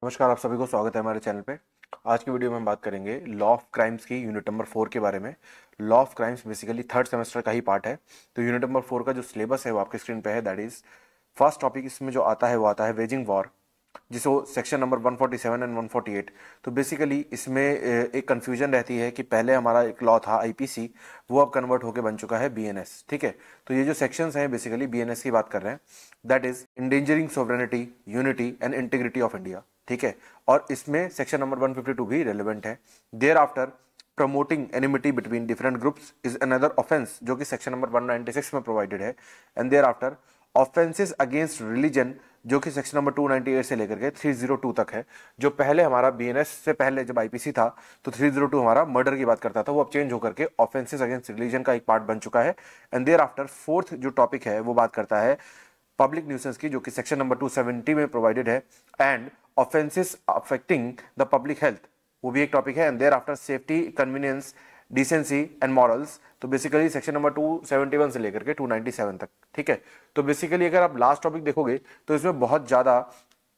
नमस्कार, आप सभी को स्वागत है हमारे चैनल पे। आज की वीडियो में हम बात करेंगे लॉ ऑफ क्राइम्स की यूनिट नंबर 4 के बारे में। Law of crimes basically third semester का ही पार्ट है। तो यूनिट नंबर 4 का जो सिलेबस है वो आपके स्क्रीन पे है। दैट इज फर्स्ट टॉपिक इसमें जो आता है वो आता है वेजिंग वॉर, जिसको सेक्शन नंबर 147 एंड 148। तो बेसिकली इसमें एक कन्फ्यूजन रहती है कि पहले हमारा एक लॉ था आईपीसी, वो अब कन्वर्ट होकर बन चुका है बीएनएस। ठीक है, तो ये जो सेक्शंस हैं बेसिकली बीएनएस की बात कर रहे हैं। That is endangering sovereignty, unity and integrity of India. ठीक है, और इसमें सेक्शन नंबर 152 भी रेलिवेंट है। Thereafter promoting enmity between different groups is another offence, जो कि सेक्शन नंबर 196 में प्रोवाइडेड है। And thereafter offences against religion, जो कि सेक्शन नंबर 298 से लेकर के 302 तक है। जो पहले हमारा बीएनएस से पहले जब आईपीसी था तो 302 हमारा मर्डर की बात करता था, वो अब चेंज होकर के ऑफेंसेस अगेंस्ट रिलीजन का एक पार्ट बन चुका है। एंड देयर आफ्टर फोर्थ जो टॉपिक है वो बात करता है पब्लिक न्यूसेंस की, जो कि सेक्शन नंबर 270 में प्रोवाइडेड है। And offences affecting the public health, वो भी एक टॉपिक है। And thereafter safety, convenience, decency and morals, तो बेसिकली सेक्शन नंबर 271 से लेकर के 297 तक। ठीक है, तो बेसिकली अगर आप लास्ट टॉपिक देखोगे तो इसमें बहुत ज़्यादा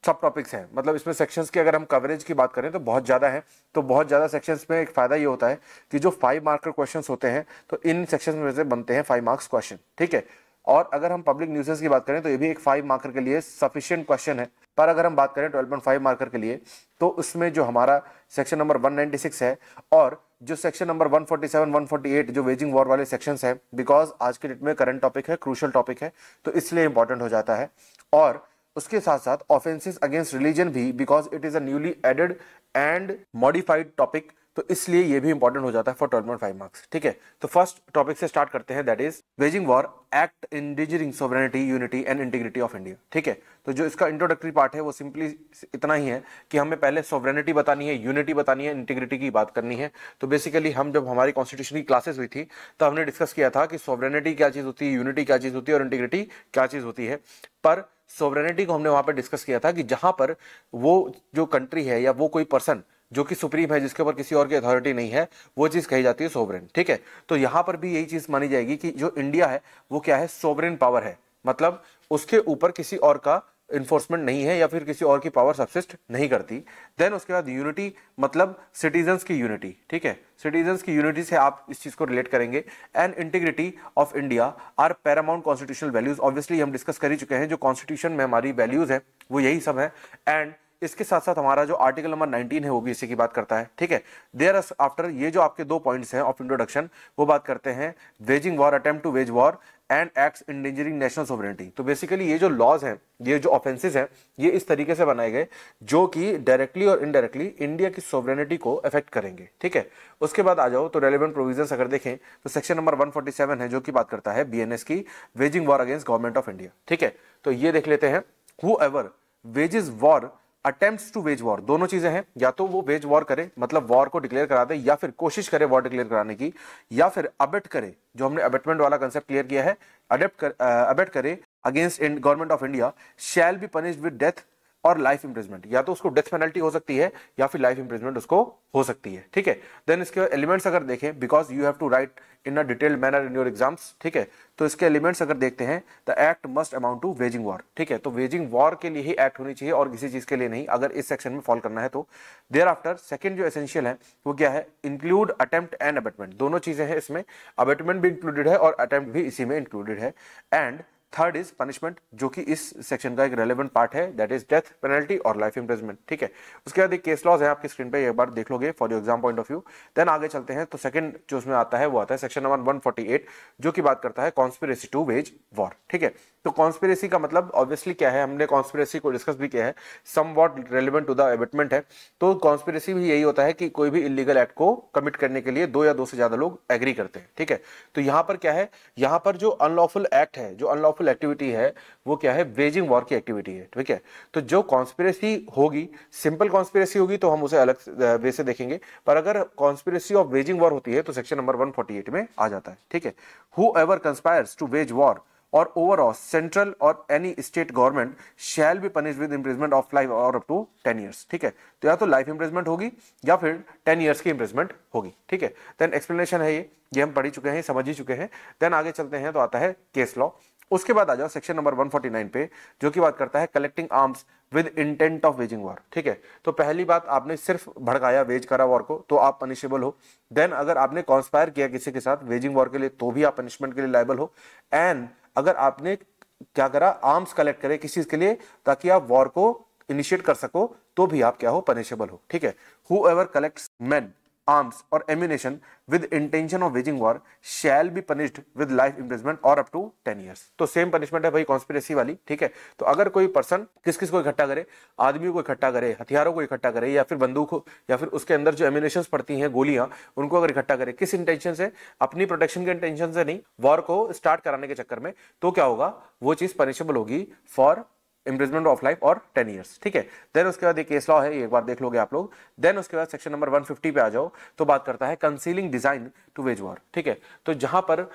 सब टॉपिक्स हैं। मतलब इसमें सेक्शंस की अगर हम कवरेज की बात करें तो बहुत ज़्यादा है। तो बहुत ज़्यादा सेक्शंस में एक फ़ायदा ये होता है कि जो 5 मार्कर क्वेश्चंस होते हैं तो इन सेक्शंस में से बनते हैं 5 मार्क्स क्वेश्चन। ठीक है, और अगर हम पब्लिक न्यूसेंस की बात करें तो ये भी एक 5 मार्कर के लिए सफिशिएंट क्वेश्चन है। पर अगर हम बात करें 12.5 मार्कर के लिए तो उसमें जो हमारा सेक्शन नंबर 196 है और जो सेक्शन नंबर 147, 148 जो वेजिंग वॉर वाले सेक्शंस हैं, बिकॉज आज के डेट में करंट टॉपिक है, क्रूशियल टॉपिक है, तो इसलिए इंपॉर्टेंट हो जाता है। और उसके साथ साथ ऑफेंसेस अगेंस्ट रिलीजन भी, because it is a newly added and modified topic, तो इसलिए ये भी इंपॉर्टेंट हो जाता है फॉर 12.5 मार्क्स। ठीक है, तो फर्स्ट टॉपिक से स्टार्ट करते हैं। That is waging war act endangering sovereignty, unity and integrity of India. ठीक है, तो जो इसका इंट्रोडक्टरी पार्ट है वो सिंपली इतना ही है कि हमें पहले सोवरेनिटी बतानी है, यूनिटी बतानी है, इंटीग्रिटी की बात करनी है। तो बेसिकली हम जब हमारी कॉन्स्टिट्यूशन की क्लासेस हुई थी तो हमने डिस्कस किया था कि सोवरेनिटी क्या चीज होती है, यूनिटी क्या चीज होती है और इंटीग्रिटी क्या चीज होती है। पर सोवरेनिटी को हमने वहां पर डिस्कस किया था कि जहां पर वो जो कंट्री है या वो कोई पर्सन जो कि सुप्रीम है, जिसके ऊपर किसी और की अथॉरिटी नहीं है, वो चीज कही जाती है सोवरेन। ठीक है, तो यहां पर भी यही चीज मानी जाएगी कि जो इंडिया है वो क्या है, सोवरेन पावर है। मतलब उसके ऊपर किसी और का इन्फोर्समेंट नहीं है या फिर किसी और की पावर सबसिस्ट नहीं करती। देन उसके बाद यूनिटी, मतलब सिटीजन्स की यूनिटी। ठीक है, सिटीजन्स की यूनिटी से आप इस चीज को रिलेट करेंगे। And integrity of India are paramount constitutional values, obviously हम डिस्कस कर ही चुके हैं, जो कॉन्स्टिट्यूशन में हमारी वैल्यूज है वो यही सब है। एंड इसके साथ साथ हमारा जो आर्टिकल नंबर 19 है वो भी इसी की बात करता है। ठीक है, देयर आफ्टर ये जो आपके 2 पॉइंट्स हैं ऑफ इंट्रोडक्शन, वो बात करते हैं waging war, attempt to wage war and acts endangering national sovereignty. तो बेसिकली ये जो लॉज हैं, ये जो ऑफेंसेस हैं, ये इस तरीके से बनाए गए जो कि डायरेक्टली और इनडायरेक्टली इंडिया की सोवरेनिटी को अफेक्ट करेंगे। ठीक है, उसके बाद आ जाओ तो रेलेवेंट प्रोविजंस अगर देखें तो सेक्शन नंबर 147 है जो कि बात करता है बीएनएस की, waging war against government of India. ठीक है, तो ये देख लेते हैं। Whoever wages war attempts to wage war, दोनों चीजें हैं, या तो वो वेज वॉर करे मतलब वॉर को डिक्लेयर करा दे, या फिर कोशिश करे वॉर डिक्लेयर कराने की, या फिर अबेट करे, जो हमने अबेटमेंट वाला कंसेप्ट क्लियर किया है, अबेट करे against government of India, shall be punished with death और लाइफ इंप्रिजमेंट। या तो उसको डेथ पेनल्टी हो सकती है या फिर लाइफ इंप्रिजमेंट उसको हो सकती है। ठीक है, देन इसके एलिमेंट्स अगर देखें, because you have to write in a detailed manner in your exams. ठीक है, तो इसके एलिमेंट्स अगर देखते हैं, the act must amount to waging war. ठीक है, तो वेजिंग वॉर के लिए ही एक्ट होनी चाहिए और किसी चीज के लिए नहीं, अगर इस सेक्शन में फॉल करना है तो। देयर आफ्टर सेकंड जो एसेंशियल है वो क्या है, इंक्लूड अटेम्प्ट एंड अबेटमेंट, दोनों चीजें हैं इसमें, अबेटमेंट भी इंक्लूडेड है और अटेम्प्ट भी इसी में इंक्लूडेड है। एंड थर्ड इज पनिशमेंट, जो कि इस सेक्शन का एक रेलेवेंट पार्ट है, दैट इज डेथ पेनल्टी और लाइफ इंप्रिजमेंट। ठीक है, उसके बाद एक केस लॉज है आपकी स्क्रीन पे, एक बार देख लोगे for your exam point of view. Then आगे चलते हैं तो सेकंड जो उसमें आता है वो आता है सेक्शन नंबर 148, जो कि बात करता है कॉन्स्पिरेसी टू वेज वॉर। ठीक है, तो कॉन्स्पिरेसी का मतलब ऑब्वियसली क्या है, हमने कॉन्स्पिरेसी को डिस्कस भी किया है, somewhat relevant to the abetment है। तो कॉन्स्पिरेसी भी यही होता है कि कोई भी इलीगल एक्ट को कमिट करने के लिए 2 या 2 से ज्यादा लोग एग्री करते हैं। ठीक है, तो यहां पर क्या है, यहां पर जो अनलॉफुल एक्ट है, जो अनलॉफुल एक्टिविटी है, वो क्या है, वेजिंग वॉर की एक्टिविटी है। ठीक है, तो जो कॉन्स्पिरेसी होगी, सिंपल कॉन्स्पिरेसी होगी तो हम उसे अलग वे से देखेंगे, पर अगर कॉन्स्पिरेसी ऑफ वेजिंग वॉर होती है तो सेक्शन नंबर 148 में आ जाता है। ठीक है, whoever conspires to wage war or overall central or any state government shall be punished with imprisonment of life or up to 10 years। ठीक है, तो या तो लाइफ इंप्रिजमेंट होगी या फिर 10 years की इंप्रिजमेंट होगी। ठीक है, देन एक्सप्लेनेशन है ये हम पढ़ ही चुके हैं, समझ ही चुके हैं। देन आगे चलते हैं तो आता है केस लॉ। उसके बाद आ जाओ सेक्शन नंबर 149 पे, जो कि बात करता है collecting arms with intent of waging war. ठीक है, तो पहली बात, आपने सिर्फ भड़काया, वेज करा वॉर को, तो आप पनिशेबल हो। देन अगर आपने कॉन्स्पायर किया किसी के साथ वेजिंग वॉर के लिए, तो भी आप पनिशमेंट के लिए लायबल हो। एंड अगर आपने क्या करा, आर्म्स कलेक्ट करे किस चीज के लिए, ताकि आप वॉर को इनिशिएट कर सको, तो भी आप क्या हो, पनिशेबल हो। ठीक है, हूएवर कलेक्ट्स मेन, आर्म्स और ammunition with intention of waging war shall be punished with life imprisonment और अप टू 10 ईयर्स। तो सेम पनिशमेंट है भाई कॉन्स्पिरेसी वाली। ठीक है, तो अगर कोई पर्सन किस किस को इकट्ठा करे, आदमियों को इकट्ठा करे, हथियारों को इकट्ठा करे, या फिर बंदूक हो, या फिर उसके अंदर जो एम्यूनेशन पड़ती हैं, गोलियां, उनको अगर इकट्ठा करे, किस इंटेंशन से, अपनी प्रोटेक्शन के इंटेंशन से नहीं, वॉर को स्टार्ट कराने के चक्कर में, तो क्या होगा, वो चीज पनिशेबल होगी फॉर इम्प्रिजमेंट ऑफ लाइफ और 10 ईयर्स। ठीक है, देन उसके बाद एक केस लॉ है, एक बार देख लोगे आप लोग। देन उसके बाद सेक्शन नंबर 150 पे आ जाओ, तो बात करता है concealing design to wage war. ठीक है, तो जहां पर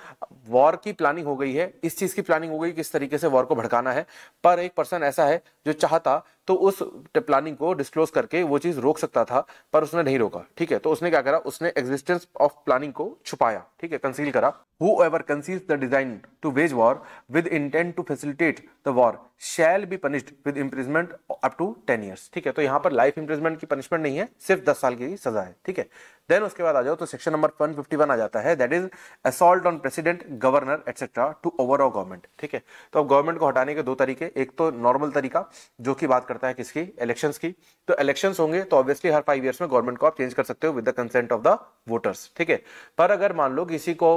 वॉर की प्लानिंग हो गई है, इस चीज की प्लानिंग हो गई किस तरीके से वॉर को भड़काना है, पर एक पर्सन ऐसा है जो चाहता तो उस प्लानिंग को डिस्क्लोज करके वो चीज रोक सकता था, पर उसने नहीं रोका। ठीक है, तो उसने क्या करा, उसने एग्जिस्टेंस ऑफ प्लानिंग को छुपाया। ठीक है, कंसील करा। Whoever conceals the design to wage war with intent to facilitate the war shall be punished with imprisonment up to 10 years। ठीक है, तो यहां पर लाइफ इंप्रिजमेंट की पनिशमेंट नहीं है, सिर्फ 10 साल की सजा है। ठीक है, देन उसके बाद आ जाओ, तो सेक्शन नंबर 151 आ जाता है, that is assault on president, governor etcetera to overall government. ठीक है, तो अब गवर्नमेंट को हटाने के दो तरीके, एक तो नॉर्मल तरीका जो कि बात करता है किसकी, इलेक्शंस की। तो इलेक्शंस होंगे तो ऑब्वियसली हर 5 ईयर्स में गवर्नमेंट को आप चेंज कर सकते हो with the consent of the voters. ठीक है, पर अगर मान लो किसी को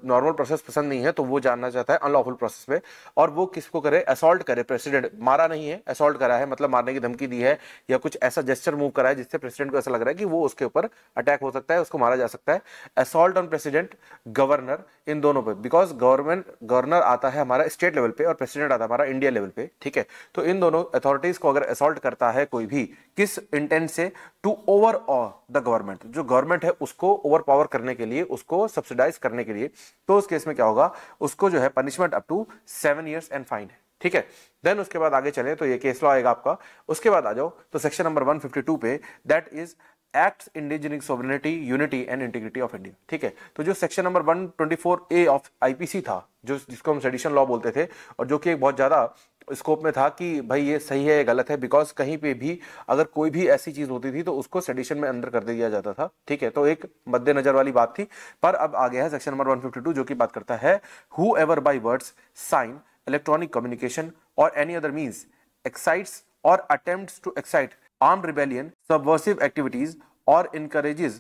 नॉर्मल प्रोसेस पसंद नहीं है, तो वो जानना चाहता है अनलॉफुल प्रोसेस पे, और वो किसको करे, असॉल्ट करे, प्रेसिडेंट, मारा नहीं है, असॉल्ट करा है, मतलब मारने की धमकी दी है, या कुछ ऐसा जेस्चर मूव करा है जिससे प्रेसिडेंट को ऐसा लग रहा है कि वो उसके ऊपर अटैक हो सकता है, उसको मारा जा सकता है। असॉल्ट ऑन प्रेसिडेंट, गवर्नर, इन दोनों पे, बिकॉज गवर्नर आता है हमारा स्टेट लेवल पे और प्रेसिडेंट आता है हमारा इंडिया लेवल पे। ठीक है, तो इन दोनों अथॉरिटीज को अगर असॉल्ट करता है कोई भी, किस इंटेंट से, to overawe the government, जो गवर्नमेंट है उसको ओवर पावर करने के लिए, उसको सब्सिडाइज करने के लिए, तो उस केस में क्या होगा, उसको जो है punishment up to 7 years and fine है। ठीक है, देन उसके बाद आगे चले तो ये केस लॉ आएगा आपका। उसके बाद आ जाओ तो सेक्शन नंबर 152 पे, that is acts endangering sovereignty, unity and integrity of India. ठीक है, तो जो section number 124A of IPC था, जो जिसको हम सेडिशन लॉ बोलते थे, और जो कि एक बहुत ज्यादा स्कोप में था कि भाई ये सही है, ये गलत है, बिकॉज कहीं पे भी अगर कोई भी ऐसी चीज होती थी तो उसको सेडिशन में अंदर कर दिया जाता था। ठीक है, तो एक मद्देनजर वाली बात थी, पर अब आ गया है सेक्शन नंबर 152 जो कि बात करता है whoever by words, sign, electronic communication और एनी अदर मींस एक्साइट्स और attempts to excite armed rebellion, subversive activities or encourages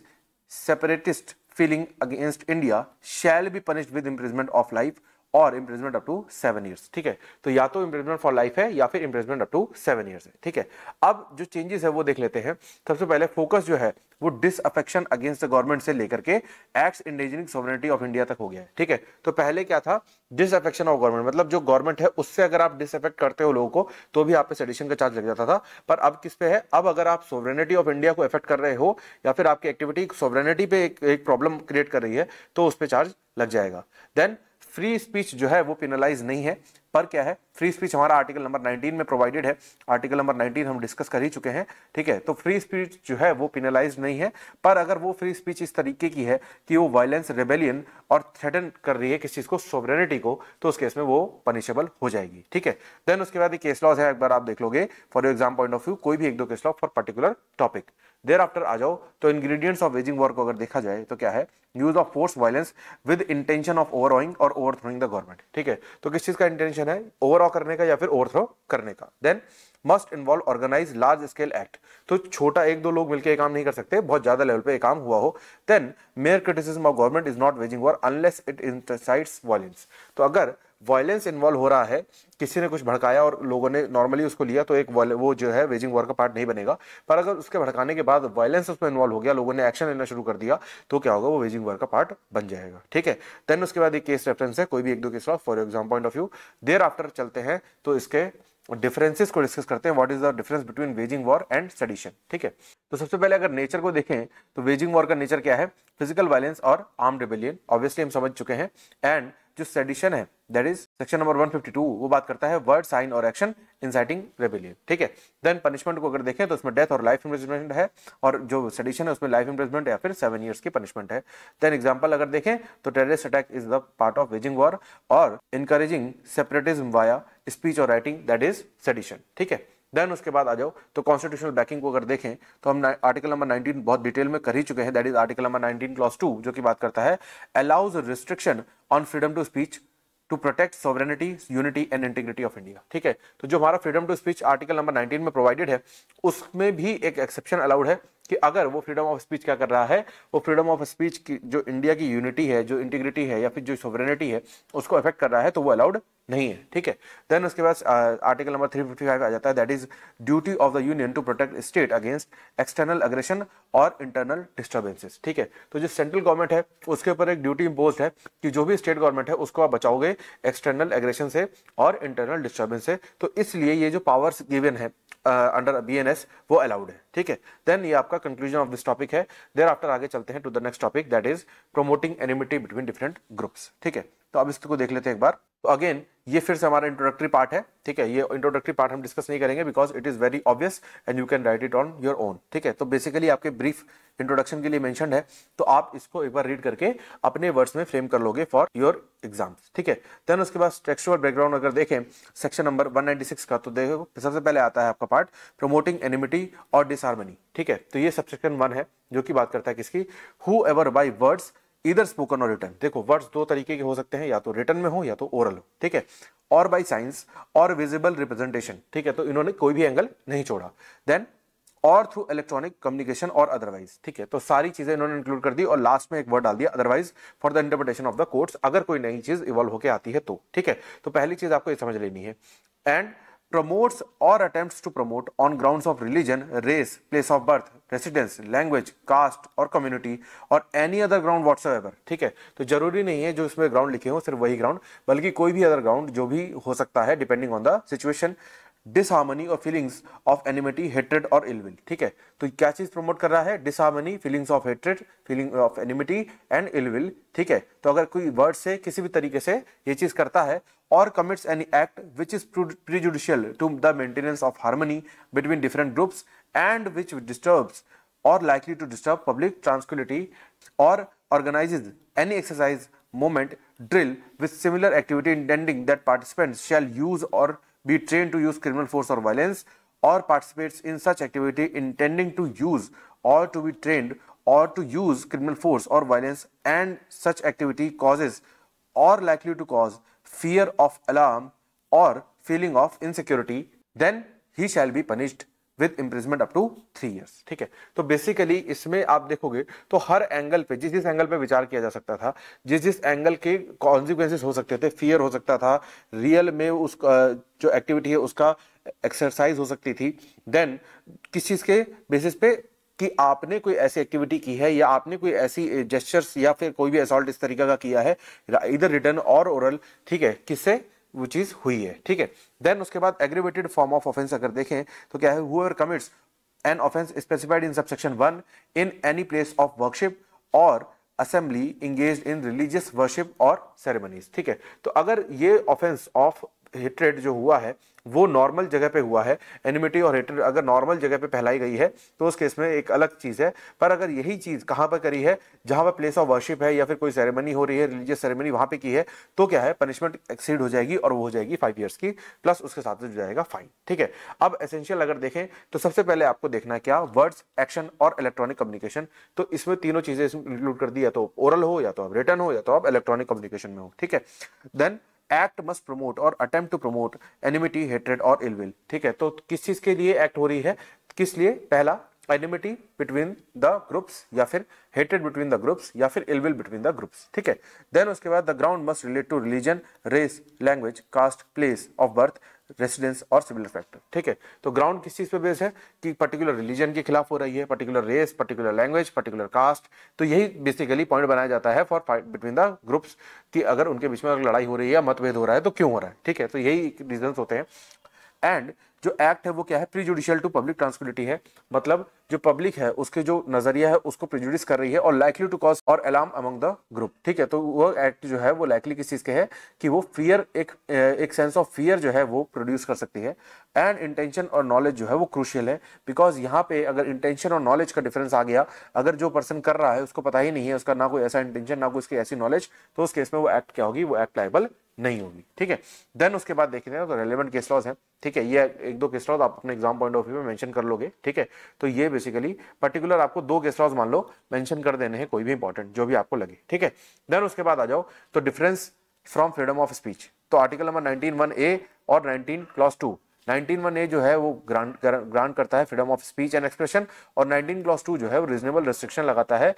separatist feeling against India shall be punished with imprisonment of life और imprisonment up to 7 years. ठीक है, तो या तो imprisonment for life है या फिर इम्प्रिजमेंट अप टू 7 ईयर्स है। ठीक है, अब जो चेंजेस है वो देख लेते हैं। सबसे पहले फोकस जो है वो डिसअफेक्शन अगेंस्ट द गवर्नमेंट से लेकर के acts endangering sovereignty of India तक हो गया है। ठीक है, तो पहले क्या था, डिसअफेक्शन ऑफ गवर्नमेंट, मतलब जो गवर्नमेंट है उससे अगर आप डिसअफेक्ट करते हो लोगों को तो भी आप पे सेडिशन का चार्ज लग जाता था। पर अब किस पे है, अब अगर आप सोवरेनिटी ऑफ इंडिया को इफेक्ट कर रहे हो या फिर आपकी एक्टिविटी सोवरेनिटी पे एक प्रॉब्लम क्रिएट कर रही है, तो उस पर चार्ज लग जाएगा। देन फ्री स्पीच जो है वो पेनलाइज नहीं है, पर क्या है, फ्री स्पीच हमारा आर्टिकल नंबर 19 में प्रोवाइडेड है। आर्टिकल नंबर 19 हम डिस्कस कर ही चुके हैं। ठीक है, तो फ्री स्पीच जो है वो पेनलाइज नहीं है, पर अगर वो फ्री स्पीच इस तरीके की है कि वो वायलेंस, रेबेलियन और थ्रेटन कर रही है किस चीज को, सोवरेनिटी को, तो उस केस में वो पनिशेबल हो जाएगी। ठीक है, देन उसके बाद केस लॉज है, एक बार आप देख लोगे for exam point of view, कोई भी एक दो case law for particular topic. Thereafter आ जाओ तो इंग्रेडिएंट्स ऑफ वेजिंग वॉर को अगर देखा जाए तो क्या है, use of force, violence with intention of overawing और ओवरथ्रोइंग द गवर्नमेंट। ठीक है, तो किस चीज का इंटेंशन है, ओवरऑ करने का या फिर ओवरथ्रो करने का। Then must involve organise large scale act, तो छोटा एक दो लोग मिलकर काम नहीं कर सकते, बहुत ज्यादा लेवल पे काम हुआ हो। Then mere criticism of government is not waging war unless it incites violence, तो अगर वायलेंस इन्वॉल्व हो रहा है, किसी ने कुछ भड़काया और लोगों ने नॉर्मली उसको लिया, तो एक वो जो है वेजिंग वॉर का पार्ट नहीं बनेगा। पर अगर उसके भड़काने के बाद वायलेंस उसमें इन्वॉल्व हो गया, लोगों ने एक्शन लेना शुरू कर दिया, तो क्या होगा, वो वेजिंग वॉर का पार्ट बन जाएगा। ठीक है, देन उसके बाद एक केस रेफरेंस है, कोई भी एक दो case for exam point of view. Thereafter चलते हैं तो इसके डिफरेंसेस को डिस्कस करते हैं, what is the difference between waging war and sedition. ठीक है, तो सबसे पहले अगर नेचर को देखें तो वेजिंग वॉर का नेचर क्या है, फिजिकल वायलेंस और आर्म्ड रिबेलियन, ऑब्वियसली हम समझ चुके हैं। एंड जो सेडिशन है दैट इज सेक्शन नंबर 152, वो बात करता है वर्ड, साइन और एक्शन इंसाइटिंग रेबेलियन, ठीक है। देन पनिशमेंट को अगर देखें तो उसमें डेथ और लाइफ इम्प्रिजनमेंट है, और जो सेडिशन है उसमें लाइफ इम्प्रिजनमेंट या फिर 7 ईयर्स की पनिशमेंट है। देन एग्जांपल अगर देखें तो terrorist attack is the part of waging war और इनकरेजिंग सेपरेटिज्म वाया स्पीच और राइटिंग दैट इज सेडिशन, ठीक है। देन उसके बाद आ जाओ तो कॉन्स्टिट्यूशनल बैकिंग को अगर देखें तो हम आर्टिकल नंबर 19 बहुत डिटेल में कर ही चुके हैं, that is article number 19 clause 2, जो की बात करता है allows restriction on freedom to speech to protect sovereignty, unity and integrity of India, ठीक है। तो जो हमारा freedom to speech article number 19 में प्रोवाइडेड है, उसमें भी एक एक्सेप्शन अलाउड है कि अगर वो फ्रीडम ऑफ स्पीच क्या कर रहा है, वो फ्रीडम ऑफ स्पीच की जो इंडिया की यूनिटी है, जो इंटीग्रिटी है या फिर जो सॉवरेनिटी है उसको अफेक्ट कर रहा है, तो वो अलाउड नहीं है, ठीक है। देन उसके बाद आर्टिकल नंबर 355 आ जाता है, that is duty of the union to protect state against external aggression और इंटरनल डिस्टर्बेंसेस, ठीक है। तो जो सेंट्रल गवर्नमेंट है उसके ऊपर एक ड्यूटी इंपोज्ड है कि जो भी स्टेट गवर्नमेंट है उसको आप बचाओगे एक्सटर्नल एग्रेशन से और इंटरनल डिस्टर्बेंस से, तो इसलिए ये जो पावर्स गिवन है अंडर बीएनएस वो अलाउड है, ठीक है। देन ये आपका कंक्लूजन ऑफ दिस टॉपिक है। देयर आफ्टर आगे चलते हैं to the next topic, that is promoting enmity between different groups, ठीक है। तो अब इसको देख लेते हैं एक बार। तो अगेन ये फिर से हमारा इंट्रोडक्टरी पार्ट है, ठीक है। ये इंट्रोडक्टरी पार्ट हम डिस्कस नहीं करेंगे because it is very obvious and you can write it on your own, ठीक है। तो बेसिकली आपके ब्रीफ इंट्रोडक्शन के लिए मेंशन्ड है, तो आप इसको एक बार रीड करके अपने वर्ड्स में फ्रेम कर लोगे फॉर योर एग्जाम्स, ठीक है। देन उसके बाद टेक्सचुअल बैकग्राउंड अगर देखें सेक्शन नंबर 196 का, तो देखो सबसे पहले आता है आपका पार्ट प्रमोटिंग एनिमिटी और डिसहार्मनी, ठीक है। तो ये सबसेक्शन 1 है जो कि बात करता है किसकी, हु एवर बाई वर्ड्स इधर स्पोकन और रिटन। देखो वर्ड्स दो तरीके के हो सकते हैं, या तो रिटन में हो या तो ओरल हो, ठीक है, और बाई साइंस और विजिबल रिप्रेजेंटेशन, ठीक है। तो इन्होंने कोई भी एंगल नहीं छोड़ा। देन और थ्रू इलेक्ट्रॉनिक कम्युनिकेशन और अदरवाइज, ठीक है। तो सारी चीजें इन्होंने इंक्लूड कर दी और लास्ट में एक वर्ड डाल दिया otherwise for the interpretation of the courts, अगर कोई नई चीज इवॉल्व होकर आती है तो, ठीक है। तो पहली चीज आपको ये समझ लेनी है, and promotes or attempts to promote on grounds of religion, race, place of birth, residence, language, caste or community or any other ground whatsoever, ठीक है। तो जरूरी नहीं है जो इसमें ग्राउंड लिखे हो सिर्फ वही ग्राउंड, बल्कि कोई भी अदर ग्राउंड जो भी हो सकता है depending on the situation, disharmony और फीलिंग्स ऑफ एनिमिटी, हेट्रेड और इलविल, ठीक है। तो क्या चीज प्रमोट कर रहा है, disharmony, feelings of hatred, feeling of enmity and ill will, ठीक है। तो अगर कोई वर्ड से किसी भी तरीके से ये चीज करता है और commits any act which is prejudicial to the maintenance of harmony between different groups and which disturbs or likely to disturb public tranquility or organizes any exercise, movement, drill with similar activity intending that participants shall use or be trained to use criminal force or violence, or participates in such activity intending to use or to be trained or to use criminal force or violence, and such activity causes or likely to cause fear of alarm or feeling of insecurity, then he shall be punished with imprisonment up to 3 years, ठीक है। तो basically इसमें आप देखोगे तो हर angle पे जिस angle पे विचार किया जा सकता था, जिस एंगल के कॉन्सिक्वेंसेस हो सकते थे, फियर हो सकता था, रियल में उसका जो एक्टिविटी है उसका एक्सरसाइज हो सकती थी, देन किस चीज के बेसिस पे कि आपने कोई ऐसी एक्टिविटी की है या आपने कोई ऐसी जेस्चर्स या फिर कोई भी असॉल्ट इस तरीके का किया है, इधर रिटन और ओरल, ठीक है, किससे वो चीज हुई है, ठीक है। देन उसके बाद एग्रीवेटेड फॉर्म ऑफ ऑफेंस अगर देखें तो क्या है, whoever commits an offence specified in subsection 1 in any place of worship or assembly engaged in religious worship or ceremonies, ठीक है। तो अगर ये ऑफेंस ऑफ हेट्रेड जो हुआ है वो नॉर्मल जगह पे हुआ है, एनिमिटी और हेट्रेड अगर नॉर्मल जगह पे फैलाई गई है तो उस केस में एक अलग चीज है, पर अगर यही चीज कहां पर करी है, जहां पर प्लेस ऑफ वर्शिप है या फिर कोई सेरेमनी हो रही है, रिलीजियस सेरेमनी वहां पे की है, तो क्या है, पनिशमेंट एक्सीड हो जाएगी और वो हो जाएगी 5 ईयर्स की, प्लस उसके साथ हो जाएगा फाइन, ठीक है। अब एसेंशियल अगर देखें तो सबसे पहले आपको देखना है क्या, वर्ड्स, एक्शन और इलेक्ट्रॉनिक कम्युनिकेशन। तो इसमें तीनों चीजें इंक्लूड कर दी, या तो ओरल हो या तो आप रिटन हो या तो आप इलेक्ट्रॉनिक कम्युनिकेशन में हो, ठीक है। देन एक्ट मस्ट प्रमोट और attempt to promote enmity, hatred और इलविल, ठीक है। तो किस चीज के लिए एक्ट हो रही है, किस लिए, पहला एनिमिटी बिटवीन द ग्रुप्स या फिर हेट्रेड बिटवीन द ग्रुप्स या फिर इलविल बिटवीन द ग्रुप्स, ठीक है। देन उसके बाद the ground must relate to religion, race, language, caste, place of birth, residence और सिमिलर फैक्टर, ठीक है। तो ग्राउंड किस चीज पे बेस है कि पर्टिकुलर रिलीजन के खिलाफ हो रही है, particular race, particular language, particular caste, तो यही बेसिकली पॉइंट बनाया जाता है for fight between the groups कि अगर उनके बीच में अगर लड़ाई हो रही है या मतभेद हो रहा है तो क्यों हो रहा है, ठीक है। तो यही रीजंस होते हैं। एंड जो एक्ट है वो क्या है, प्रीजुडिशियल टू पब्लिक ट्रांसक्विलिटी है, मतलब जो पब्लिक है उसके जो नजरिया है उसको प्रेजुडिस कर रही है, और लाइकली टू कॉज और अलार्म अमंग द ग्रुप। ठीक है, तो वो एक्ट जो है वो लाइकली किस चीज के है कि वो फियर, एक सेंस ऑफ फियर जो है वो प्रोड्यूस कर सकती है। एंड इंटेंशन और नॉलेज जो है वो क्रूशियल है, बिकॉज यहाँ पे अगर इंटेंशन और नॉलेज का डिफरेंस आ गया, अगर जो पर्सन कर रहा है उसको पता ही नहीं है, उसका ना कोई ऐसा इंटेंशन ना कोई उसकी ऐसी नॉलेज, तो उस केस में वो एक्ट क्या होगी, वो एक्ट लायबल नहीं होगी। ठीक है, देन उसके बाद देखते हैं तो रेलेवेंट केस लॉज है। ठीक है, ये एक दो केस लॉज आप अपने एग्जाम पॉइंट ऑफ व्यू में मेंशन कर लोगे। ठीक है, तो ये बेसिकली पर्टिकुलर आपको 2 केस लॉज मान लो मेंशन कर देने हैं, कोई भी इंपॉर्टेंट जो भी आपको लगे। ठीक है, देन उसके बाद आ जाओ तो difference from freedom of speech. तो आर्टिकल नंबर 19(1)(a) और 19(2). 19(1)(a) जो है वो ग्रांट करता है freedom of speech and expression, और 19(2) जो है वो रीजनेबल रेस्ट्रिक्शन लगाता है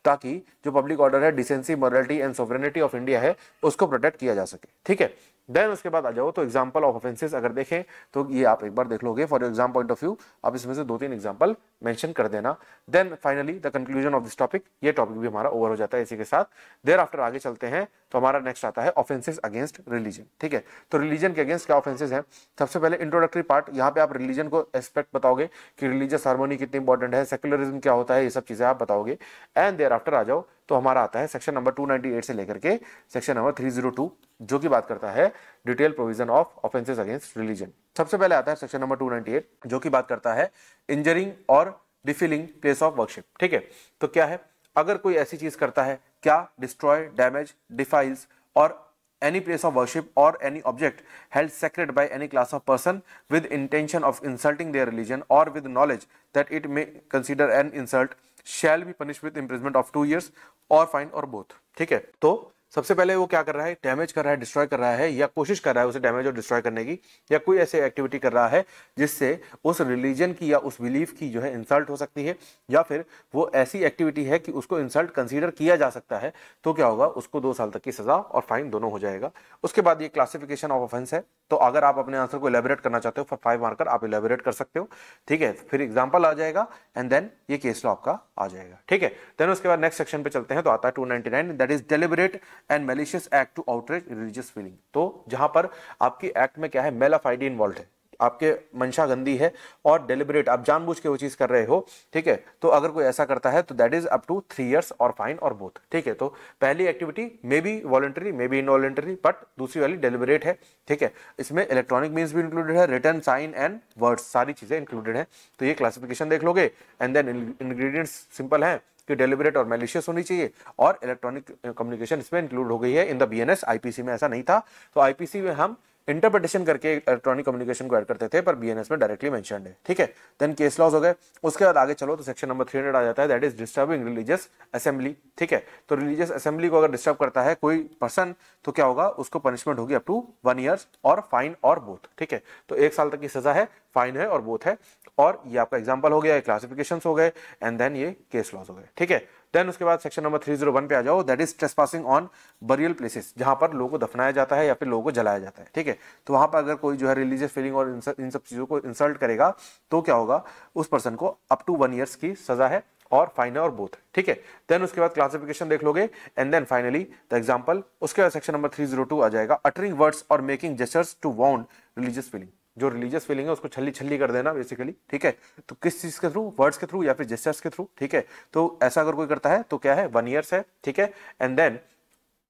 ताकि जो पब्लिक ऑर्डर है, decency, morality and sovereignty of India है, उसको प्रोटेक्ट किया जा सके। ठीक है, देन उसके बाद आ जाओ तो एग्जांपल ऑफ ऑफेंसेस अगर देखें तो ये आप एक बार देख लोगे for exam point of view, आप इसमें से 2-3 एग्जांपल मेंशन कर देना। Then finally the conclusion of this topic, ये टॉपिक भी हमारा ओवर हो जाता है इसी के साथ। देयर आफ्टर आगे चलते हैं तो हमारा नेक्स्ट आता है ऑफेंसेस अगेंस्ट रिलीजन। ठीक है, तो रिलीजन के अगेंस्ट क्या ऑफेंसेस हैं। सबसे पहले इंट्रोडक्टरी पार्ट, यहाँ पे आप रिलीजन को एस्पेक्ट बताओगे कि रिलीजियस हार्मोनी कितनी इंपॉर्टेंट है, सेक्युलरिज्म क्या होता है, ये सब चीजें आप बताओगे। एंड देयर आफ्टर आ जाओ तो हमारा आता है सेक्शन नंबर 298 से लेकर के सेक्शन नंबर 302, जो की बात करता है detail provision of offences against religion. सबसे पहले आता है सेक्शन नंबर 298 जो की बात करता है इंजरिंग और डिफिलिंग प्लेस ऑफ वर्शिप। ठीक है, तो क्या है, अगर कोई ऐसी चीज करता है, क्या डिस्ट्रॉय, डैमेज, डिफाइल्स और any place of worship or any object held sacred by any class of person with intention of insulting their religion or with knowledge that it may consider an insult shall be punished with imprisonment of 2 years or fine or both। ठीक है, तो सबसे पहले वो क्या कर रहा है, डैमेज कर रहा है, डिस्ट्रॉय कर रहा है, या कोशिश कर रहा है उसे डैमेज और डिस्ट्रॉय करने की, या कोई ऐसे एक्टिविटी कर रहा है जिससे उस रिलीजन की या उस बिलीफ की जो है इंसल्ट हो सकती है, या फिर वो ऐसी एक्टिविटी है कि उसको इंसल्ट कंसीडर किया जा सकता है, तो क्या होगा, उसको 2 साल तक की सजा और फाइन दोनों हो जाएगा। उसके बाद ये क्लासिफिकेशन ऑफ ऑफेंस है, तो अगर आप अपने आंसर को इलेबोरेट करना चाहते हो फॉर 5 मार्कर आप इलेबोरेट कर सकते हो। ठीक है, फिर एग्जांपल आ जाएगा एंड देन ये केस लॉ आपका आ जाएगा। ठीक है, देन उसके बाद नेक्स्ट सेक्शन पे चलते हैं तो आता है 299, that is deliberate and malicious act to outrage religious feeling. तो जहां पर आपकी एक्ट में क्या है, मेल ऑफ आईडी इन्वॉल्व है, आपके मंशा गंदी है और डेलिबरेट आप जानबूझ के वो चीज कर रहे हो। ठीक है, तो अगर कोई ऐसा करता है तो that is up to 3 years और फाइन और बोथ। ठीक है, तो पहली activity may be voluntary may be involuntary, but दूसरी वाली डेलिबरेट है। ठीक है, इसमें इलेक्ट्रॉनिक मीन्स भी इंक्लूडेड है, रिटन, साइन एंड वर्ड्स, सारी चीजें इंक्लूडेड है। तो ये क्लासिफिकेशन देख लोगे एंड देन इंग्रेडिएंट्स सिंपल है कि डेलिबरेट और मैलिशियस होनी चाहिए, और इलेक्ट्रॉनिक कम्युनिकेशन इसमें इंक्लूड हो गई है इन द बीएनएस। आईपीसी में ऐसा नहीं था, तो आईपीसी में हम इंटरप्रिटेशन करके इलेक्ट्रॉनिक कम्युनिकेशन को ऐड करते थे, पर बीएनएस में डायरेक्टली मेंशन्ड है। ठीक है, देन केस लॉज हो गए। उसके बाद आगे चलो तो सेक्शन नंबर 300 आ जाता है, that is disturbing religious assembly. ठीक है, तो रिलीजियस असेंबली को अगर डिस्टर्ब करता है कोई पर्सन तो क्या होगा, उसको पनिशमेंट होगी अप टू 1 year और फाइन और बोथ। ठीक है, तो 1 साल तक की सजा है, फाइन है और बोथ है, और ये आपका एग्जांपल हो गया, क्लासिफिकेशंस हो गए एंड देन ये केस लॉज हो गए। ठीक है, देन उसके बाद सेक्शन नंबर 301 पे आ जाओ, that is trespassing on burial places, जहां पर लोगों को दफनाया जाता है या फिर लोगों को जलाया जाता है। ठीक है, तो वहां पर अगर कोई जो है रिलीजियस फीलिंग और इन सब चीजों को इंसल्ट करेगा तो क्या होगा, उस पर्सन को अप टू 1 year की सजा है और फाइन है और बोथ। ठीक है, देन उसके बाद क्लासिफिकेशन देख लोगे and then finally the example. उसके बाद सेक्शन नंबर 302 आ जाएगा, अटरिंग वर्ड्स और making gestures to wound religious feeling. जो रिलीजियस फीलिंग है उसको छल्ली छल्ली कर देना बेसिकली। ठीक है, तो किस चीज के थ्रू, वर्ड्स के थ्रू या फिर जेस्चर्स के थ्रू। ठीक है, तो ऐसा अगर कोई करता है तो क्या है, 1 year है। ठीक है, एंड देन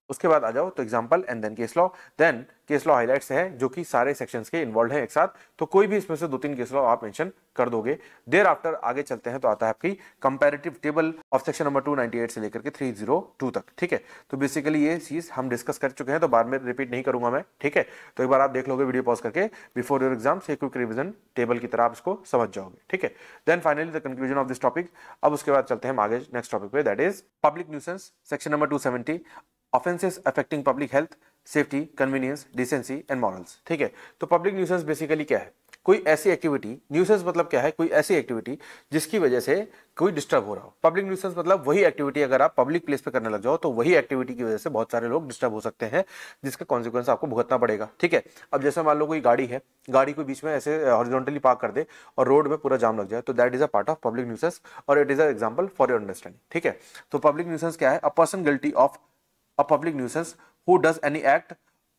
उसके बाद आ जाओ तो example and then case law. Then case law highlights हैं जो कि सारे सेक्शंस के इन्वॉल्व हैं एक साथ, तो कोई भी इसमें से 2-3 केस लॉ आप मेंशन कर दोगे। देयर आफ्टर आगे चलते हैं तो आता है आपकी comparative table of section number 298 से लेकर के 302 तक। ठीक है, तो बेसिकली ये चीज हम डिस्कस कर चुके हैं, तो बाद में रिपीट नहीं करूंगा मैं। ठीक है, तो एक बार आप देख लोगे वीडियो पॉज करके बिफोर योर एग्जाम, से क्विक रिवीजन टेबल की तरह आप इसको समझ जाओगे। ठीक है, then finally the conclusion of this topic. अब उसके बाद चलते हैं हम आगे नेक्स्ट टॉपिक पे, that is public nuisance, section number 270, offences affecting public health, safety, convenience, decency and morals. ठीक है, तो पब्लिक न्यूसेंस बेसिकली क्या है, कोई ऐसी एक्टिविटी, न्यूसेंस मतलब क्या है, कोई ऐसी एक्टिविटी जिसकी वजह से कोई डिस्टर्ब हो रहा हो। पब्लिक न्यूसेंस मतलब वही एक्टिविटी अगर आप पब्लिक प्लेस पे करने लग जाओ तो वही एक्टिविटी की वजह से बहुत सारे लोग डिस्टर्ब हो सकते हैं, जिसका कॉन्सिक्वेंस आपको भुगतना पड़ेगा। ठीक है, अब जैसे मान लो कोई गाड़ी है, गाड़ी को बीच में ऐसे हॉरिजॉन्टली पार्क कर दे और रोड में पूरा जाम लग जाए, तो that is a part of public nuisance और it is a example for your understanding. ठीक है, तो पब्लिक न्यूसेंस क्या है, a person guilty of a public nuisance who does any act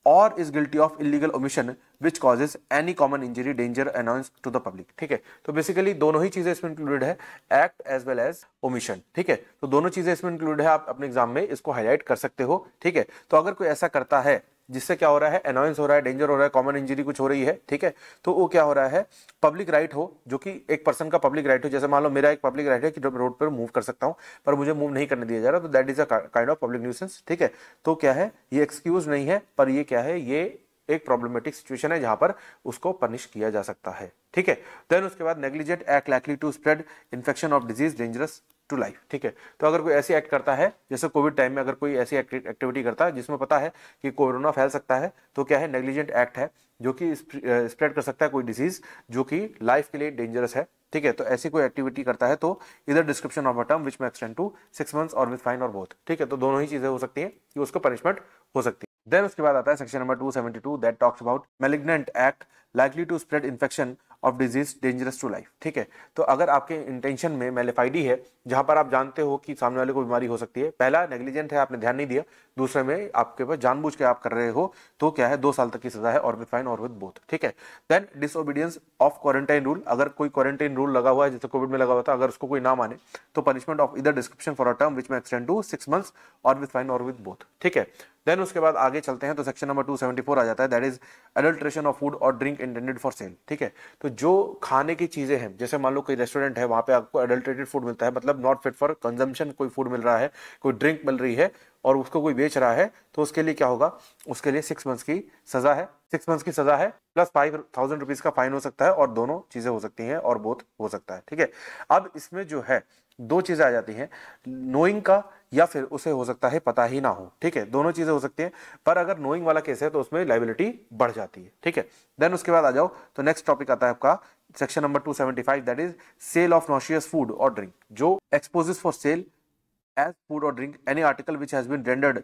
or is guilty of illegal omission which causes any common injury danger annoyance to the public. ठीक है, तो basically दोनों ही चीजें इसमें इंक्लूडेड है, act as well as omission. ठीक है, तो दोनों चीजें इसमें इंक्लूडेड है, आप अपने एग्जाम में इसको हाईलाइट कर सकते हो। ठीक है, तो अगर कोई ऐसा करता है जिससे क्या हो रहा है, अनाउंस हो रहा है, डेंजर हो रहा है, कॉमन इंजरी कुछ हो रही है, ठीक है, तो वो क्या हो रहा है, पब्लिक राइट हो, जो कि एक पर्सन का पब्लिक राइट हो। जैसे मान लो मेरा एक पब्लिक राइट है कि रोड पर मूव कर सकता हूं, पर मुझे मूव नहीं करने दिया जा रहा, तो that is a kind of public nuisance. ठीक है, तो क्या है, ये एक्सक्यूज नहीं है, पर ये क्या है, ये एक प्रॉब्लमेटिक सिचुएशन है जहां पर उसको पनिश किया जा सकता है। ठीक है, देन उसके बाद negligent act likely to spread infection of disease dangerous to life. ठीक है, तो अगर कोई ऐसी एक्ट करता है, जैसे कोविड टाइम में अगर कोई ऐसी एक्टिविटी करता है जिसमें पता है कि कोरोना फैल सकता है, तो क्या है, नेग्लिजेंट एक्ट है, जो कि स्प्रेड कर सकता है कोई डिजीज जो कि लाइफ के लिए डेंजरस है। ठीक है, तो ऐसी कोई एक्टिविटी करता है तो इधर description of a term which में एक्सटेंड टू 6 months और विद फाइन और बोथ। ठीक है, तो दोनों ही चीजें हो सकती हैं कि उसको पनिशमेंट हो सकती है। देन उसके बाद आता है section number 272 that talks about malignant act likely to spread infection of disease dangerous to life. ठीक है, तो अगर आपके इंटेंशन में मेलेफाइडी है, जहां पर आप जानते हो कि सामने वाले को बीमारी हो सकती है, पहला नेग्लिजेंट है, आपने ध्यान नहीं दिया, दूसरे में आपके पास जानबूझ के आप कर रहे हो, तो क्या है, 2 साल तक की सजा है और विद फाइन और विद बोथ। ठीक है, then disobedience of quarantine rule, अगर कोई क्वारंटाइन रूल लगा हुआ है जैसे कोविड में लगा हुआ था, अगर उसको कोई ना माने तो punishment of either description for a term which में एक्सटेंड टू 6 months और विद फाइन और विद बोथ। ठीक है, देन उसके बाद आगे चलते हैं तो सेक्शन नंबर 274 आ जाता है, that is adulteration of food और ड्रिंक इंटेंडेड फॉर सेल। ठीक है, तो जो खाने की चीजें हैं, जैसे मान लो कोई रेस्टोरेंट है, वहां पे आपको अडल्ट्रेटेड फूड मिलता है, मतलब नॉट फिट फॉर कंजम्पशन कोई फूड मिल रहा है, कोई ड्रिंक मिल रही है और उसको कोई बेच रहा है, तो उसके लिए क्या होगा, उसके लिए 6 months की सजा है, 6 months की सजा है प्लस 5,000 रुपीज का फाइन हो सकता है, और दोनों चीजें हो सकती हैं और बोथ हो सकता है। ठीक है, अब इसमें जो है 2 चीजें आ जाती हैं, नोइंग का या फिर उसे हो सकता है पता ही ना हो। ठीक है, दोनों चीजें हो सकती हैं, पर अगर नोइंग वाला केस है तो उसमें लायबिलिटी बढ़ जाती है। ठीक है, देन उसके बाद आ जाओ तो नेक्स्ट टॉपिक आता है आपका section number 275 that is sale of noxious food और ड्रिंक, जो exposes for sale as food or drink any article which has been rendered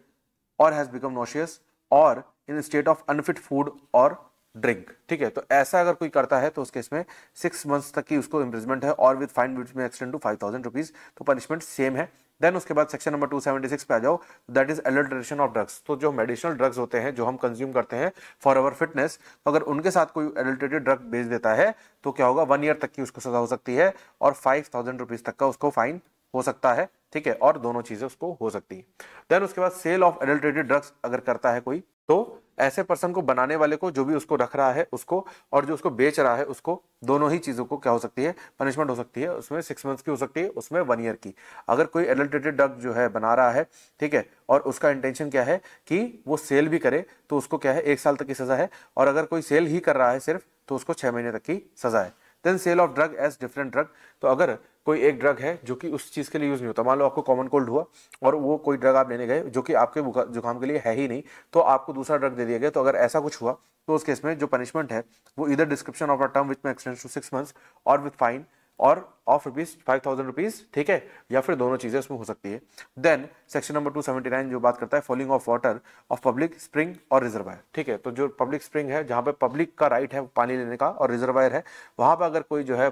or has become nauseous or in a state of unfit food or drink. ठीक है, तो ऐसा अगर कोई करता है तो उस केस में 6 months तक की उसको इम्प्रिजमेंट है और विद फाइन विच में एक्सटेंड टू 5,000 रुपीज, तो पनिशमेंट सेम है। देन उसके बाद सेक्शन नंबर 276 पे आ जाओ, that is adulteration of drugs, तो जो मेडिसिनल ड्रग्स होते हैं जो हम कंज्यूम करते हैं फॉर अवर फिटनेस, तो अगर उनके साथ कोई एडल्ट्रेटेड ड्रग बेच देता है तो क्या होगा, 1 year तक की उसको सजा हो सकती है और 5,000 रुपीज तक का उसको फाइन हो सकता है। ठीक है, और दोनों चीजें उसको हो सकती है। देन उसके बाद सेल ऑफ एडल्ट्रेटेड ड्रग्स अगर करता है कोई, तो ऐसे पर्सन को, बनाने वाले को, जो भी उसको रख रहा है उसको, और जो उसको बेच रहा है उसको, दोनों ही चीजों को क्या हो सकती है, पनिशमेंट हो सकती है। उसमें 6 months की हो सकती है, उसमें 1 year की। अगर कोई एडल्ट्रेटेड ड्रग जो है बना रहा है, ठीक है, और उसका इंटेंशन क्या है कि वो सेल भी करे, तो उसको क्या है, 1 साल तक की सजा है, और अगर कोई सेल ही कर रहा है सिर्फ, तो उसको 6 महीने तक की सजा है। Then sale of drug as different drug, तो अगर कोई एक ड्रग है जो कि उस चीज के लिए यूज नहीं होता, मान लो आपको कॉमन कोल्ड हुआ और वो कोई ड्रग आप लेने गए जो कि आपके जुकाम के लिए है ही नहीं, तो आपको दूसरा ड्रग दे दिया गया, तो अगर ऐसा कुछ हुआ तो उस केस में जो पनिशमेंट है वो इधर description of a term which में एक्सटेंड्स टू 6 months और विद फाइन और ऑफ रुपीज 5,000 रुपीज। ठीक है, या फिर दोनों चीजें उसमें हो सकती है। देन सेक्शन नंबर 279 जो बात करता है falling of water of public spring और रिजर्वायर। ठीक है, तो जो पब्लिक स्प्रिंग है, जहां पे पब्लिक का राइट है पानी लेने का, और रिजर्वायर है, वहां पर अगर कोई जो है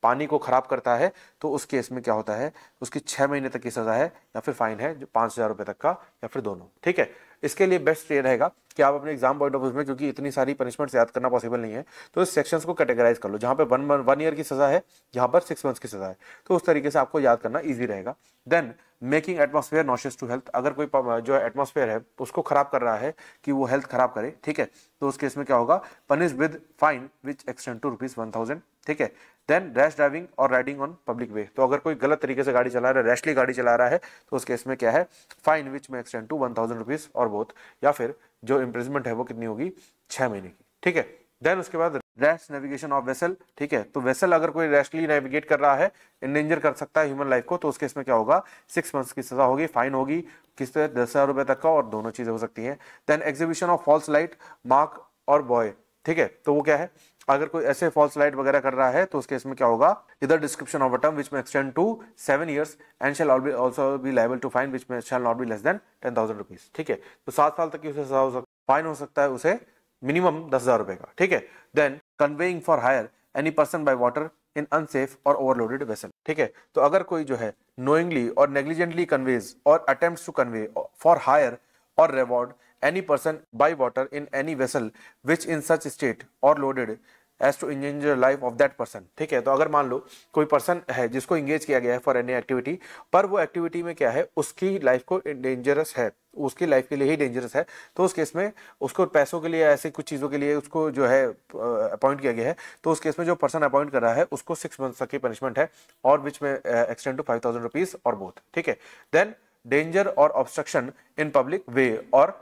पानी को खराब करता है, तो उस केस में क्या होता है, उसकी 6 महीने तक की सजा है, या फिर फाइन है जो 5,000 रुपए तक का, या फिर दोनों। ठीक है, इसके लिए बेस्ट ये रहेगा कि आप अपने एग्जाम पॉइंट ऑफ व्यू में, क्योंकि इतनी सारी पनिशमेंट्स याद करना पॉसिबल नहीं है, तो इस सेक्शंस को कैटेगराइज कर लो, जहां पे 1 year की सजा है, जहां पर 6 months की सजा है, तो उस तरीके से आपको याद करना ईजी रहेगा। Then making atmosphere noxious to health, अगर कोई जो एटमॉस्फेयर है उसको खराब कर रहा है कि वो हेल्थ खराब करे, ठीक है, तो उस केस में क्या होगा, punish with fine which extend to ₹1,000। ठीक है, देन रैश ड्राइविंग और राइडिंग ऑन पब्लिक वे, तो अगर कोई गलत तरीके से गाड़ी चला रहा है, रैशली गाड़ी चला रहा है, तो उस केस में क्या है, फाइन विच में एक्सटेंड टू 1,000 रुपीज और बोथ, या फिर जो इम्प्रिजमेंट है वो कितनी होगी, 6 महीने की। ठीक है, देन उसके बाद रैश नेविगेशन ऑफ वेसल। ठीक है, तो वेसल अगर कोई रैशली नेविगेट कर रहा है, इंडेंजर कर सकता है ह्यूमन लाइफ को, तो उस केस में क्या होगा, 6 months की सजा होगी, फाइन होगी किस 10,000 रुपए तक का, और दोनों चीजें हो सकती हैं। Then exhibition of false light mark और बॉय। ठीक है, तो वो क्या है, अगर कोई ऐसे फॉल्स लाइट वगैरह कर रहा है, तो उस केस में क्या होगा, इधर description of a term which में extend to 7 years and shall also be liable to fine which may shall not be less than 10,000 rupees. ठीक है, तो 7 साल तक की उसे सजा हो सकता है, फाइन हो सकता है उसे मिनिमम 10,000 रुपए का। ठीक है, then conveying for hire any person by water in unsafe or overloaded vessel. ठीक है, तो अगर कोई जो है knowingly or negligently conveys or attempts to convey for hire or reward any person by water in any vessel which in such state or loaded as to endanger life of that person. ठीक है, तो अगर मान लो कोई person है जिसको engage किया गया है फॉर एनी एक्टिविटी, पर वो एक्टिविटी में क्या है, उसकी लाइफ को डेंजरस है, उसकी लाइफ के लिए ही डेंजरस है, तो उस केस में उसको पैसों के लिए, ऐसे कुछ चीज़ों के लिए उसको जो है अपॉइंट किया गया है, तो उस केस में जो पर्सन अपॉइंट कर रहा है उसको 6 मंथ्स तक की पनिशमेंट है, और विच में एक्सटेंड टू 5,000 रुपीज और बोथ। ठीक है, देन डेंजर और ऑब्स्ट्रक्शन इन पब्लिक वे और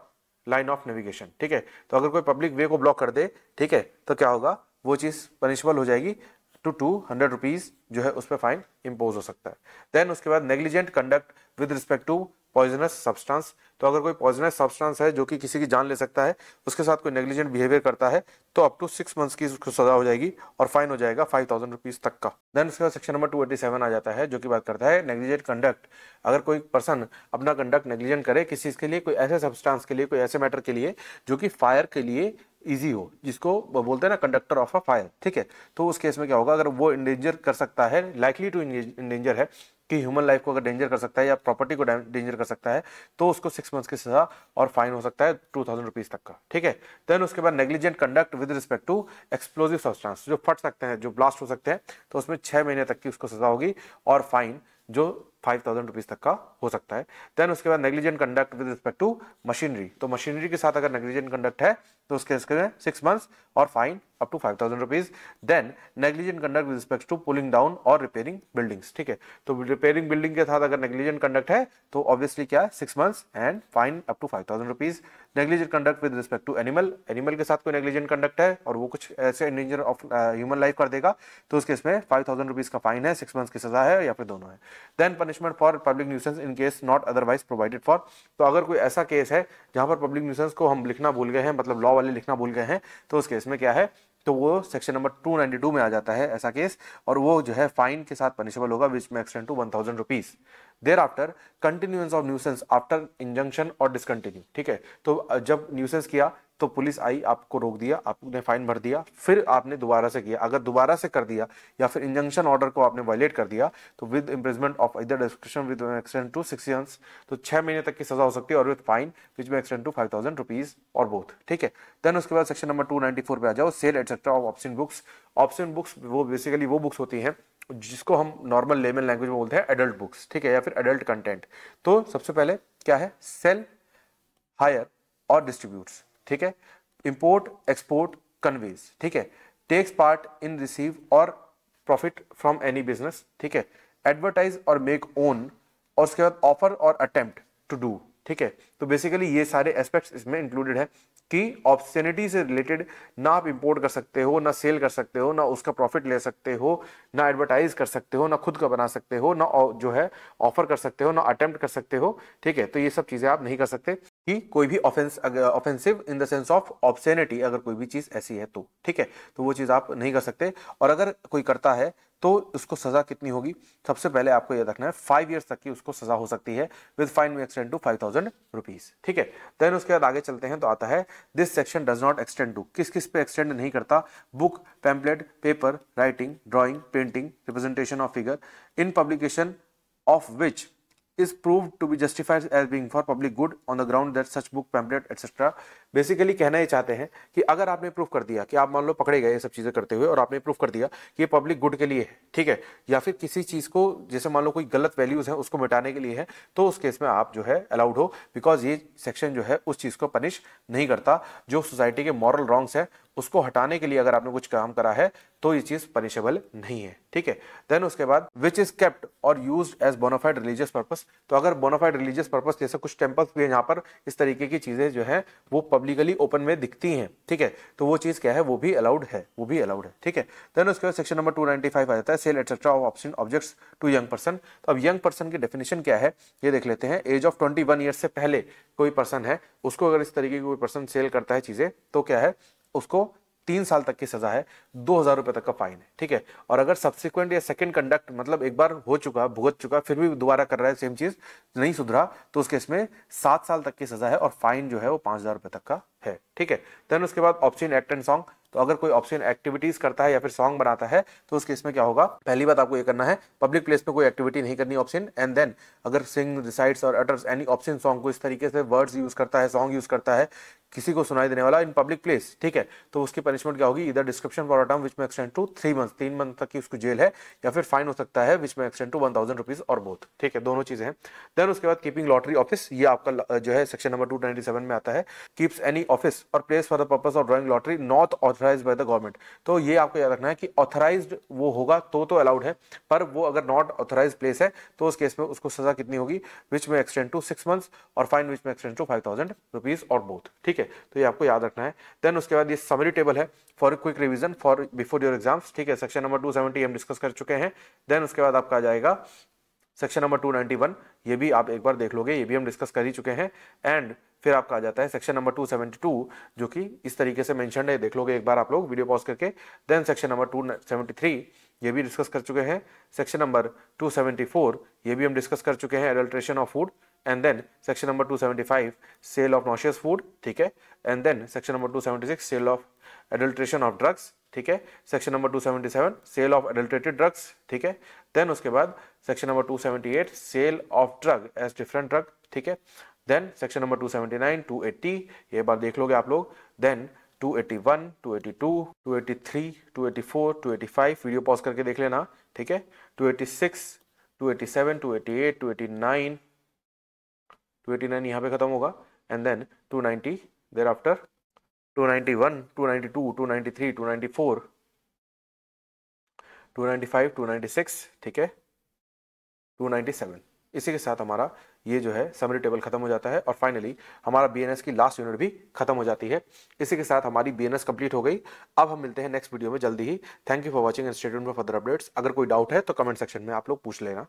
लाइन ऑफ नेविगेशन। ठीक है, तो अगर कोई पब्लिक वे को ब्लॉक कर दे, ठीक है, तो क्या होगा, वो चीज पनिशबल हो जाएगी टू 200 रुपीज जो है उस पर फाइन इंपोज हो सकता है। देन उसके बाद negligent conduct with respect to poisonous substance, तो अगर कोई पॉइजनस सब्सटेंस है जो कि किसी की जान ले सकता है, उसके साथ कोई नेग्लिजेंट बिहेवियर करता है, तो अप टू 6 मंथ्स की उसको सजा हो जाएगी और फाइन हो जाएगा 5,000 रुपीज तक का। देन उसके बाद सेक्शन नंबर 287 आ जाता है, जो कि बात करता है नेग्लिजेंट कंडक्ट। अगर कोई पर्सन अपना कंडक्ट नेग्लिजेंट करे किसी चीज के लिए, कोई ऐसे सब्सटेंस के लिए, कोई ऐसे मैटर के लिए जो कि फायर के लिए इजी हो, जिसको बोलते हैं ना कंडक्टर ऑफ अ फायर। ठीक है, तो उस केस में क्या होगा, अगर वो इंडेंजर कर सकता है, लाइकली टू इंडेंजर है कि ह्यूमन लाइफ को अगर डेंजर कर सकता है या प्रॉपर्टी को डेंजर कर सकता है, तो उसको 6 मंथ्स की सजा और फाइन हो सकता है 2,000 रुपीज तक का। ठीक है, देन उसके बाद negligent conduct with respect to explosive substance, जो फट सकते हैं, जो ब्लास्ट हो सकते हैं, तो उसमें 6 महीने तक की उसको सजा होगी और फाइन जो 5,000 रुपीज तक का हो सकता है। देन उसके बाद negligent conduct with respect to machinery, तो मशीनरी के साथ अगर नेग्लिजेंट कंडक्ट है तो उसके 6 मंथ्स और fine up to 5,000 rupees. Then negligent conduct with respect to pulling down और रिपेयरिंग बिल्डिंग्स। ठीक है, तो रिपेयरिंग बिल्डिंग के साथ अगर नेग्लिजेंट कंडक्ट है तो ऑब्वियसली क्या है, 6 months and fine up to 5,000 rupees. Negligent conduct with respect to animal, animal के साथ कोई नेग्लिजेंट कंडक्ट है और वो कुछ ऐसे इंडेंजर ऑफ ह्यूमन लाइफ कर देगा, तो उसके इसमें 5,000 रुपीज का फाइन है, 6 मंथ्स की सजा है, या फिर दोनों है। Then punishment for public nuisance in case not otherwise provided for, तो अगर कोई ऐसा केस है जहां पर पब्लिक न्यूसेंस को हम लिखना भूल गए हैं, मतलब लॉ वाले लिखना भूल गए हैं, तो उस केस में क्या है, तो वो सेक्शन नंबर 292 में आ जाता है ऐसा केस, और वो जो है फाइन के साथ पनिशेबल होगा विच में extend to 1,000 rupees. There after continuance of nuisance after injunction और डिसकंटिन्यू। ठीक है, तो जब न्यूसेंस किया तो पुलिस आई, आपको रोक दिया, आपने फाइन भर दिया, फिर आपने दोबारा से किया, अगर दोबारा से कर दिया या फिर इंजंक्शन ऑर्डर को आपने वायलेट कर दिया, तो with imprisonment of either description with extend to 6 months, तो 6 महीने तक की सजा हो सकती है, और विद फाइन विच में एक्सटेंड टू 5,000 रुपीज और बोथ। ठीक है, देन उसके बाद सेक्शन नंबर 294 पे आ जाओ, sale etcetera of obscene books. Obscene books वो बेसिकली वो बुक्स होती हैं जिसको हम नॉर्मल लेमन लैंग्वेज में बोलते हैं एडल्ट बुक्स। ठीक है, या फिर एडल्ट कंटेंट। तो सबसे पहले क्या है, सेल, हायर और डिस्ट्रीब्यूट्स। ठीक है, इंपोर्ट, एक्सपोर्ट, कन्वेज। ठीक है, टेक्स पार्ट इन रिसीव और प्रॉफिट फ्रॉम एनी बिजनेस। ठीक है, एडवर्टाइज और मेक ओन, और उसके बाद ऑफर और अटेम्प्ट टू डू। ठीक है, तो बेसिकली ये सारे एस्पेक्ट्स इसमें इंक्लूडेड है कि ऑब्ससेनिटी से रिलेटेड ना आप इंपोर्ट कर सकते हो, ना सेल कर सकते हो, ना उसका प्रॉफिट ले सकते हो, ना एडवर्टाइज कर सकते हो, ना खुद का बना सकते हो, ना जो है ऑफर कर सकते हो, ना अटेम्प्ट कर सकते हो। ठीक है, तो ये सब चीजें आप नहीं कर सकते कि कोई भी offensive in the sense of obscenity, अगर कोई भी चीज ऐसी है तो। ठीक है, तो वो चीज आप नहीं कर सकते, और अगर कोई करता है तो उसको सजा कितनी होगी, सबसे पहले आपको याद रखना है 5 इयर्स तक की उसको सजा हो सकती है विद फाइन में एक्सटेंड टू 5,000 रुपीज। ठीक है, देन उसके बाद आगे चलते हैं, तो आता है this section does not extend to, किस किस पे एक्सटेंड नहीं करता, book, pamphlet, paper, writing, drawing, painting, representation of figure in publication of which is proved to be justified as being for public good on the ground that such book, pamphlet, etc. Basically कहना ये चाहते हैं कि अगर आपने proof कर दिया कि आप मान लो पकड़े गए ये सब चीजें करते हुए, और आपने प्रूफ कर दिया कि ये पब्लिक गुड के लिए है, ठीक है, या फिर किसी चीज को, जैसे मान लो कोई गलत वैल्यूज है उसको मिटाने के लिए है, तो उस केस में आप जो है अलाउड हो, बिकॉज ये सेक्शन जो है उस चीज को पनिश नहीं करता। जो सोसाइटी के मॉरल रॉन्ग्स है उसको हटाने के लिए अगर आपने कुछ काम करा है तो ये चीज पनिशेबल नहीं है। ठीक है, देन उसके बाद विच इज केप्ट और used as bona fide religious purpose, तो अगर बोनाफाइड रिलीजियस पर्पस, जैसे कुछ टेम्पल्स भी है जहां पर इस तरीके की चीजें जो है वो पब्लिकली ओपन में दिखती हैं, ठीक है, तो वो चीज क्या है, वो भी अलाउड है, वो भी अलाउड है। ठीक है, देन उसके बाद सेक्शन नंबर 295 आ जाता है, sale etcetera of obscene objects to young person. तो अब यंग पर्सन की डेफिनेशन क्या है ये देख लेते हैं। एज ऑफ 21 ईयर्स से पहले कोई पर्सन है, उसको अगर इस तरीके की कोई पर्सन सेल करता है चीजें, तो क्या है, उसको 3 साल तक की सजा है, 2,000 रुपए तक का फाइन है। ठीक है, और अगर सब्सिक्वेंट या सेकंड कंडक्ट, मतलब एक बार हो चुका, भुगत चुका, फिर भी दोबारा कर रहा है सेम चीज, नहीं सुधरा, तो उस केस में 7 साल तक की सजा है और फाइन जो है वो 5,000 रुपए तक का है, ठीक है। देन उसके बाद ऑब्ससीन एक्ट एंड सॉन्ग, तो अगर कोई ऑब्ससीन एक्टिविटीज करता है या फिर सॉन्ग बनाता है तो उस केस में क्या होगा, पहली बात आपको ये करना है पब्लिक प्लेस में कोई एक्टिविटी नहीं करनी ऑब्ससीन, एंड देन अगर सिंग रिसाइट्स और अटर्स एनी ऑब्ससीन सॉन्ग, को इस तरीके से वर्ड्स यूज करता है, सॉन्ग यूज करता है किसी को सुनाई देने वाला इन पब्लिक प्लेस, ठीक है, तो उसकी पनिशमेंट क्या होगी, इधर description for a term which में एक्सटेंड टू 3 मंथ, 3 मंथ तक की उसको जेल है, या फिर फाइन हो सकता है विच में एक्सटेंड टू 1000 रुपीज और बोथ, ठीक है, दोनों चीजें हैं। देन उसके बाद कीपिंग लॉटरी ऑफिस, ये आपका जो है सेक्शन नंबर 297 में आता है, कीप्स एनी ऑफिस और place for the purpose of drawing lottery not authorise by the government, तो ये आपको याद रखना है कि ऑथराइज्ड वो होगा तो अलाउड है, पर वो अगर नॉट ऑथराइज प्लेस है तो उस केस में उसको सजा कितनी होगी, विच में एक्सटेंड टू 6 मंथ्स और फाइन विच में एक्सटेंड टू 5000 रुपीज और बोथ, ठीक है, तो ये आपको याद रखना है। देन उसके बाद ये समरी टेबल है for quick revision for before your exams, ठीक है, सेक्शन नंबर 270 हम डिस्कस कर चुके हैं। देन उसके बाद आपका आ जाएगा सेक्शन नंबर 291, ये भी आप एक बार देख लोगे, ये भी हम डिस्कस कर ही चुके हैं। एंड फिर आपका आ जाता है सेक्शन नंबर 272, जो कि इस तरीके से मेंशन्ड है, देख लोगे एक बार आप लोग वीडियो पॉज करके। देन सेक्शन नंबर 273, ये भी डिस्कस कर चुके हैं। सेक्शन नंबर 274, ये भी हम डिस्कस कर चुके हैं, adulteration of food. And then section number 275, sale of noxious food, ठीक है। And then section number 276, sale of adulteration of drugs, ठीक है। Section number 277, sale of adulterated drugs, ठीक है। देन उसके बाद section number 278, sale of drug as different drug, ठीक है। देन सेक्शन नंबर 279, 280, ये बार देख लोगे आप लोग। देन 281, 282, 283, 284, 285, वीडियो पॉज करके देख लेना, ठीक है। 286, 287, 288, 289, 289 यहाँ पे खत्म होगा। एंड देन 290 देयर आफ्टर, 291, 292, 293, 294, 295, 296, ठीक है, 297। इसी के साथ हमारा ये जो है समरी टेबल खत्म हो जाता है और फाइनली हमारा बीएनएस की लास्ट यूनिट भी खत्म हो जाती है। इसी के साथ हमारी बीएनएस कंप्लीट हो गई। अब हम मिलते हैं नेक्स्ट वीडियो में जल्दी ही। Thank you for watching and stay tuned for further updates. अगर कोई डाउट है तो कमेंट सेक्शन में आप लोग पूछ लेना।